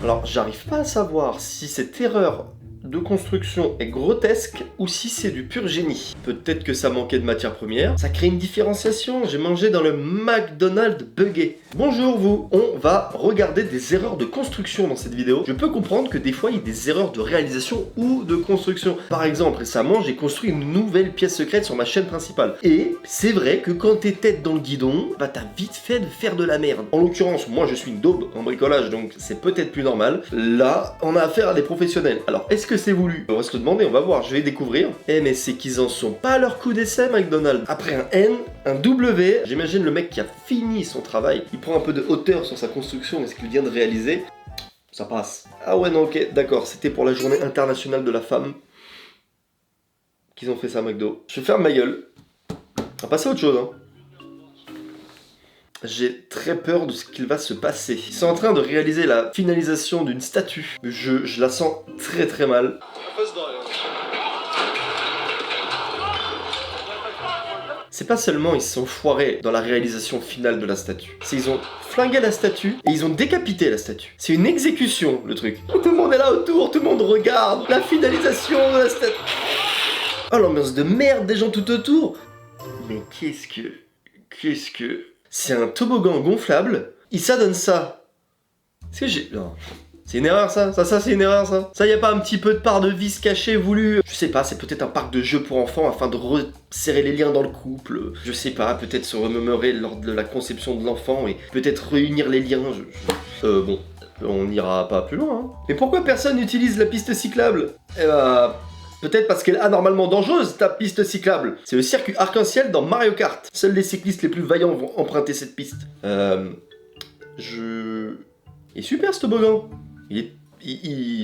Alors, j'arrive pas à savoir si cette erreur de construction est grotesque ou si c'est du pur génie. Peut-être que ça manquait de matière première. Ça crée une différenciation. J'ai mangé dans le McDonald's buggé. Bonjour vous. On va regarder des erreurs de construction dans cette vidéo. Je peux comprendre que des fois il y a des erreurs de réalisation ou de construction. Par exemple, récemment, j'ai construit une nouvelle pièce secrète sur ma chaîne principale. Et c'est vrai que quand t'es tête dans le guidon, bah t'as vite fait de faire de la merde. En l'occurrence, moi je suis une daube en bricolage, donc c'est peut-être plus normal. Là, on a affaire à des professionnels. Alors, est-ce que c'est voulu? On va se le demander, on va voir, je vais découvrir. Eh mais c'est qu'ils en sont pas à leur coup d'essai, McDonald's. Après un N, un W, j'imagine le mec qui a fini son travail, il prend un peu de hauteur sur sa construction et ce qu'il vient de réaliser. Ça passe. Ah ouais, non, ok, d'accord, c'était pour la journée internationale de la femme qu'ils ont fait ça, McDo. Je ferme ma gueule. On va passer à autre chose, hein. J'ai très peur de ce qu'il va se passer. Ils sont en train de réaliser la finalisation d'une statue. Je la sens très très mal. C'est pas seulement ils se sont foirés dans la réalisation finale de la statue, c'est ils ont flingué la statue et ils ont décapité la statue. C'est une exécution le truc. Tout le monde est là autour, tout le monde regarde la finalisation de la statue. Oh l'ambiance de merde des gens tout autour. Mais qu'est-ce que... C'est un toboggan gonflable. Il s'adonne ça. Est-ce que j'ai... Non. C'est une erreur ça c'est une erreur ça. Ça y a pas un petit peu de part de vis cachée voulu? Je sais pas, c'est peut-être un parc de jeux pour enfants afin de resserrer les liens dans le couple. Je sais pas, peut-être se remémorer lors de la conception de l'enfant et peut-être réunir les liens. Bon, on n'ira pas plus loin. Hein. Mais pourquoi personne n'utilise la piste cyclable? Eh bah... Peut-être parce qu'elle est anormalement dangereuse, ta piste cyclable. C'est le circuit arc-en-ciel dans Mario Kart. Seuls les cyclistes les plus vaillants vont emprunter cette piste. Il est super ce toboggan. Il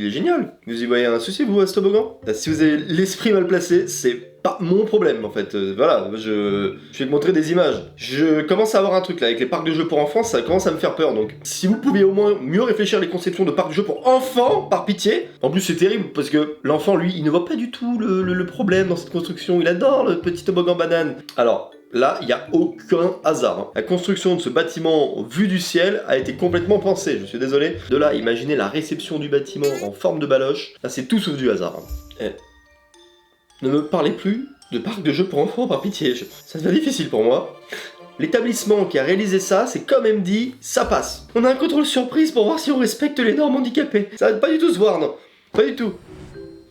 est génial. Vous y voyez un souci, vous, à ce toboggan? Si vous avez l'esprit mal placé, c'est pas mon problème, en fait. Voilà, je vais te montrer des images. Je commence à avoir un truc, là, avec les parcs de jeux pour enfants, ça commence à me faire peur, donc. Si vous pouviez au moins mieux réfléchir les conceptions de parcs de jeux pour enfants, par pitié. En plus, c'est terrible, parce que l'enfant, lui, il ne voit pas du tout le problème dans cette construction. Il adore le petit toboggan banane. Alors... Là, il n'y a aucun hasard. Hein. La construction de ce bâtiment vu du ciel a été complètement pensée, je suis désolé. De là, imaginez la réception du bâtiment en forme de baloche. Là, c'est tout sauf du hasard. Hein. Ne me parlez plus de parc de jeux pour enfants, par pitié. Ça devient difficile pour moi. L'établissement qui a réalisé ça, c'est quand même dit, ça passe. On a un contrôle surprise pour voir si on respecte les normes handicapées. Ça va pas du tout se voir, non. Pas du tout.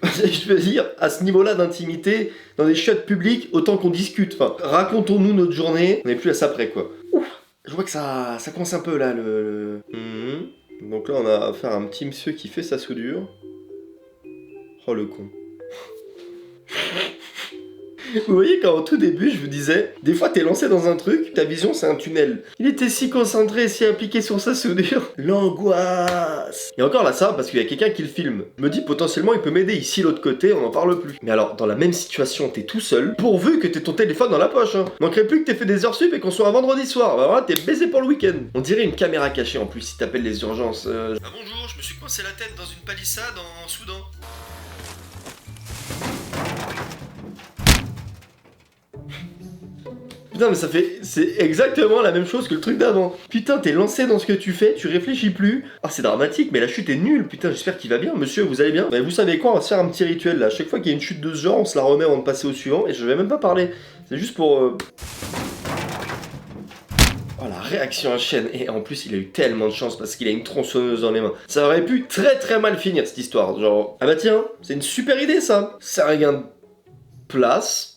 Je veux dire, à ce niveau-là d'intimité, dans des chiottes publiques, autant qu'on discute. Enfin, racontons-nous notre journée, on n'est plus à ça près, quoi. Ouf, je vois que ça coince un peu, là, Donc là, on a affaire à un petit monsieur qui fait sa soudure. Oh, le con. Vous voyez, quand au tout début, je vous disais, des fois, t'es lancé dans un truc, ta vision, c'est un tunnel. Il était si concentré, si impliqué sur sa soudure. L'angoisse. Et encore là, ça, parce qu'il y a quelqu'un qui le filme. Je me dis, potentiellement, il peut m'aider ici, l'autre côté, on n'en parle plus. Mais alors, dans la même situation, t'es tout seul, pourvu que t'aies ton téléphone dans la poche, hein. Manquerait plus que t'aies fait des heures sup et qu'on soit un vendredi soir. Bah voilà, t'es baisé pour le week-end. On dirait une caméra cachée, en plus, si t'appelles les urgences. Ah bonjour, je me suis coincé la tête dans une palissade en Soudan. Putain mais c'est exactement la même chose que le truc d'avant. Putain t'es lancé dans ce que tu fais, tu réfléchis plus. Ah c'est dramatique mais la chute est nulle. Putain j'espère qu'il va bien monsieur, vous allez bien? Mais vous savez quoi, on va se faire un petit rituel là. À chaque fois qu'il y a une chute de ce genre, on se la remet avant de passer au suivant. Et je vais même pas parler. C'est juste pour... Oh la réaction à chaîne. Et en plus il a eu tellement de chance parce qu'il a une tronçonneuse dans les mains. Ça aurait pu très très mal finir cette histoire. Genre, ah bah tiens, c'est une super idée ça. C'est un gain de place.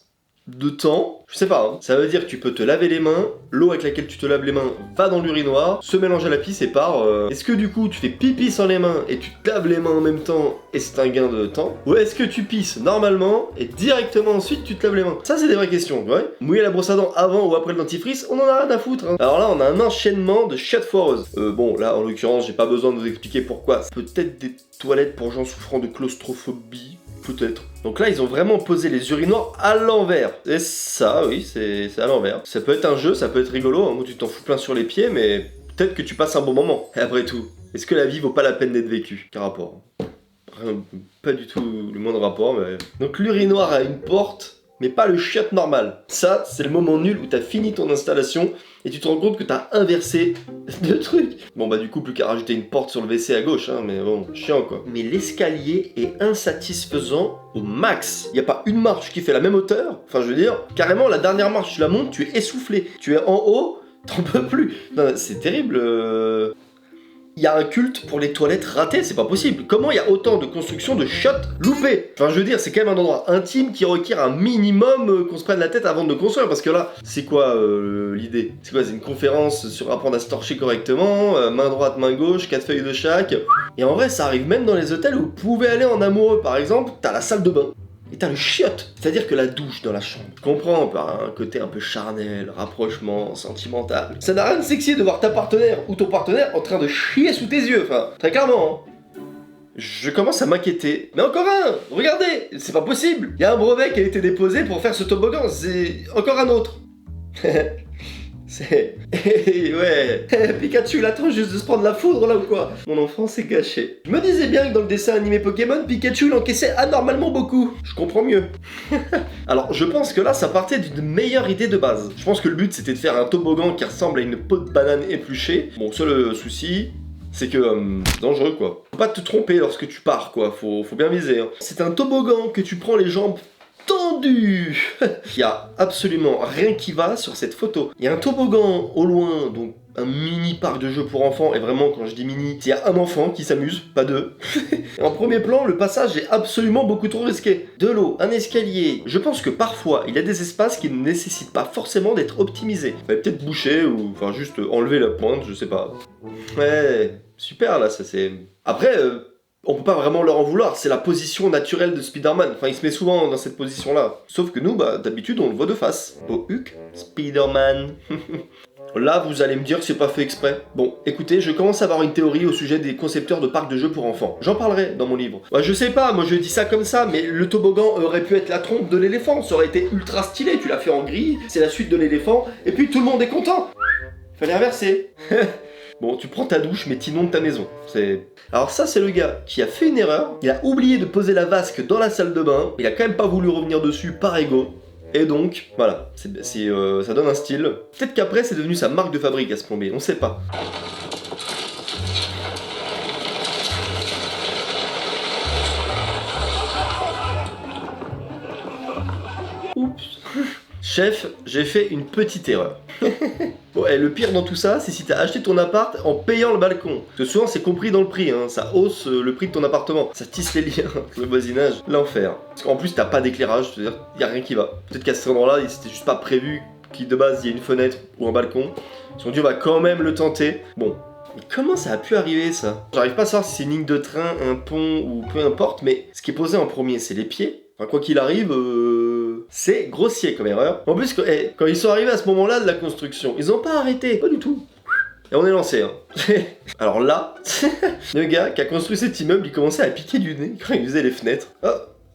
De temps, je sais pas, hein. Ça veut dire que tu peux te laver les mains, l'eau avec laquelle tu te laves les mains va dans l'urinoir, se mélange à la pisse et part. Est-ce que du coup tu fais pipi sans les mains et tu te laves les mains en même temps et c'est un gain de temps? Ou est-ce que tu pisses normalement et directement ensuite tu te laves les mains? Ça c'est des vraies questions, ouais. Mouiller la brosse à dents avant ou après le dentifrice, on en a rien à foutre. Hein. Alors là on a un enchaînement de chiottes foireuses. Bon là en l'occurrence j'ai pas besoin de vous expliquer pourquoi. Peut-être des toilettes pour gens souffrant de claustrophobie. Peut-être. Donc là, ils ont vraiment posé les urinoirs à l'envers. Et ça, oui, c'est à l'envers. Ça peut être un jeu, ça peut être rigolo, hein, où tu t'en fous plein sur les pieds, mais peut-être que tu passes un bon moment. Et après tout, est-ce que la vie vaut pas la peine d'être vécue? Quel rapport? Pas du tout le moindre rapport, mais... Donc l'urinoir a une porte mais pas le chiotte normal. Ça, c'est le moment nul où t'as fini ton installation et tu te rends compte que t'as inversé le truc. Bon bah du coup, plus qu'à rajouter une porte sur le WC à gauche, hein, mais bon, chiant quoi. Mais l'escalier est insatisfaisant au max. Y a pas une marche qui fait la même hauteur. Enfin, je veux dire, carrément, la dernière marche, tu la montes, tu es essoufflé. Tu es en haut, t'en peux plus. Non, c'est terrible. Il y a un culte pour les toilettes ratées, c'est pas possible. Comment il y a autant de constructions de chiottes loupées? Enfin, je veux dire, c'est quand même un endroit intime qui requiert un minimum qu'on se prenne la tête avant de le construire. Parce que là, c'est quoi l'idée? C'est quoi? C'est une conférence sur apprendre à se torcher correctement, main droite, main gauche, 4 feuilles de chaque. Et en vrai, ça arrive même dans les hôtels où vous pouvez aller en amoureux. Par exemple, t'as la salle de bain. Et t'as le chiotte, c'est-à-dire que la douche dans la chambre. Je comprends par un côté un peu charnel, rapprochement, sentimental. Ça n'a rien de sexy de voir ta partenaire ou ton partenaire en train de chier sous tes yeux, enfin, très clairement. Hein. Je commence à m'inquiéter. Mais encore un! Regardez! C'est pas possible! Il y a un brevet qui a été déposé pour faire ce toboggan, c'est encore un autre. C'est... ouais... Pikachu, il attend juste de se prendre la foudre là ou quoi? Mon enfant s'est gâché. Je me disais bien que dans le dessin animé Pokémon, Pikachu il encaissait anormalement beaucoup. Je comprends mieux. Alors, je pense que là, ça partait d'une meilleure idée de base. Je pense que le but, c'était de faire un toboggan qui ressemble à une peau de banane épluchée. Bon, seul souci... c'est que, dangereux quoi. Faut pas te tromper lorsque tu pars quoi, faut bien viser. Hein. C'est un toboggan que tu prends les jambes tendues. Il y a absolument rien qui va sur cette photo. Il y a un toboggan au loin, donc un mini parc de jeux pour enfants, et vraiment quand je dis mini, il y a un enfant qui s'amuse, pas deux. En premier plan, le passage est absolument beaucoup trop risqué. De l'eau, un escalier. Je pense que parfois, il y a des espaces qui ne nécessitent pas forcément d'être optimisés. Il fallait peut-être boucher ou enfin juste enlever la pointe, je sais pas. Ouais, super là, ça c'est... Après, on peut pas vraiment leur en vouloir, c'est la position naturelle de Spider-Man. Enfin, il se met souvent dans cette position-là. Sauf que nous, bah, d'habitude, on le voit de face. Au huc, Spider-Man. Là, vous allez me dire que c'est pas fait exprès. Bon, écoutez, je commence à avoir une théorie au sujet des concepteurs de parcs de jeux pour enfants. J'en parlerai dans mon livre. Ouais, je sais pas, moi je dis ça comme ça, mais le toboggan aurait pu être la trompe de l'éléphant. Ça aurait été ultra stylé, tu l'as fait en gris, c'est la suite de l'éléphant, et puis tout le monde est content. Fallait inverser. Bon, tu prends ta douche, mais t'inondes ta maison. C'est... Alors ça, c'est le gars qui a fait une erreur. Il a oublié de poser la vasque dans la salle de bain. Il a quand même pas voulu revenir dessus par ego. Et donc, voilà, ça donne un style. Peut-être qu'après, c'est devenu sa marque de fabrique à ce plombier, on sait pas. Oups. Chef, j'ai fait une petite erreur. Bon, et le pire dans tout ça, c'est si t'as acheté ton appart en payant le balcon. Parce que souvent c'est compris dans le prix, hein. Ça hausse le prix de ton appartement. Ça tisse les liens, le voisinage, l'enfer. Parce qu'en plus t'as pas d'éclairage, c'est-à-dire y a rien qui va. Peut-être qu'à cet endroit-là, c'était juste pas prévu qu'il de base il y ait une fenêtre ou un balcon. Ils se sont dit on va quand même le tenter. Bon. Mais comment ça a pu arriver ça? J'arrive pas à savoir si c'est une ligne de train, un pont ou peu importe, mais ce qui est posé en premier c'est les pieds. Enfin quoi qu'il arrive, c'est grossier comme erreur. En plus, quand ils sont arrivés à ce moment-là de la construction, ils ont pas arrêté, pas du tout. Et on est lancé, hein. Alors là, le gars qui a construit cet immeuble, il commençait à piquer du nez quand il faisait les fenêtres.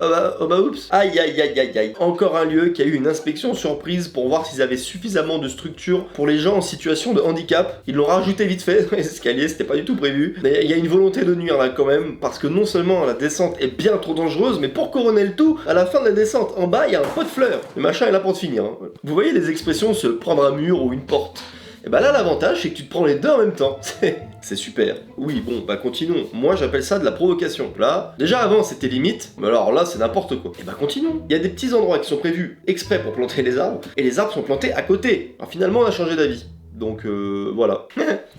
Oh bah oups. Aïe aïe aïe aïe aïe. Encore un lieu qui a eu une inspection surprise pour voir s'ils avaient suffisamment de structure pour les gens en situation de handicap. Ils l'ont rajouté vite fait dans les escaliers, c'était pas du tout prévu. Mais il y a une volonté de nuire là quand même, parce que non seulement la descente est bien trop dangereuse, mais pour couronner le tout, à la fin de la descente, en bas, il y a un pot de fleurs. Le machin est là pour te finir. Hein. Vous voyez les expressions se prendre un mur ou une porte? Et bah là l'avantage c'est que tu te prends les deux en même temps. C'est super. Oui bon bah continuons. Moi j'appelle ça de la provocation. Là, déjà avant c'était limite, mais alors là c'est n'importe quoi. Et bah continuons. Il y a des petits endroits qui sont prévus exprès pour planter les arbres, et les arbres sont plantés à côté. Alors finalement on a changé d'avis. Donc voilà.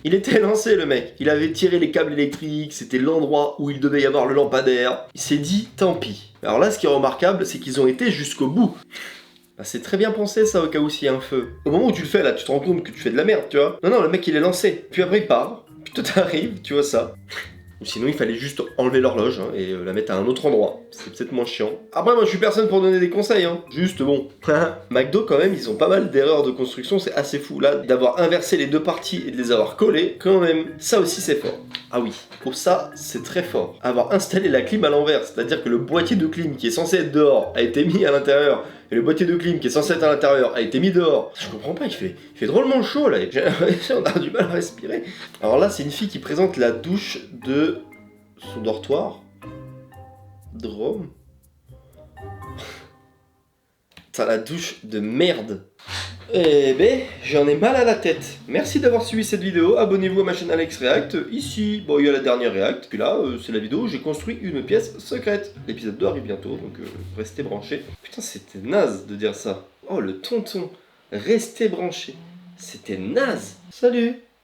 Il était lancé le mec. Il avait tiré les câbles électriques, c'était l'endroit où il devait y avoir le lampadaire. Il s'est dit tant pis. Alors là ce qui est remarquable c'est qu'ils ont été jusqu'au bout. Bah c'est très bien pensé ça au cas où s'il y a un feu. Au moment où tu le fais là, tu te rends compte que tu fais de la merde, tu vois. Non, le mec il est lancé. Puis après il part, puis toi t'arrives, tu vois ça. Ou sinon il fallait juste enlever l'horloge hein, et la mettre à un autre endroit. C'est peut-être moins chiant. Après moi je suis personne pour donner des conseils, hein. Juste bon. McDo quand même, ils ont pas mal d'erreurs de construction, c'est assez fou. Là, d'avoir inversé les deux parties et de les avoir collées, quand même, ça aussi c'est fort. Ah oui, pour ça, c'est très fort. Avoir installé la clim à l'envers, c'est-à-dire que le boîtier de clim qui est censé être dehors a été mis à l'intérieur, et le boîtier de clim qui est censé être à l'intérieur a été mis dehors. Je comprends pas, il fait drôlement chaud là, j'ai l'impression d'avoir du mal à respirer. Alors là, c'est une fille qui présente la douche de son dortoir. Drôme. Putain, la douche de merde. Eh ben, j'en ai mal à la tête. Merci d'avoir suivi cette vidéo. Abonnez-vous à ma chaîne Alex React. Ici, bon, il y a la dernière React. Puis là, c'est la vidéo où j'ai construit une pièce secrète. L'épisode 2 arrive bientôt, donc restez branchés. Putain, c'était naze de dire ça. Oh, le tonton. Restez branchés. C'était naze. Salut.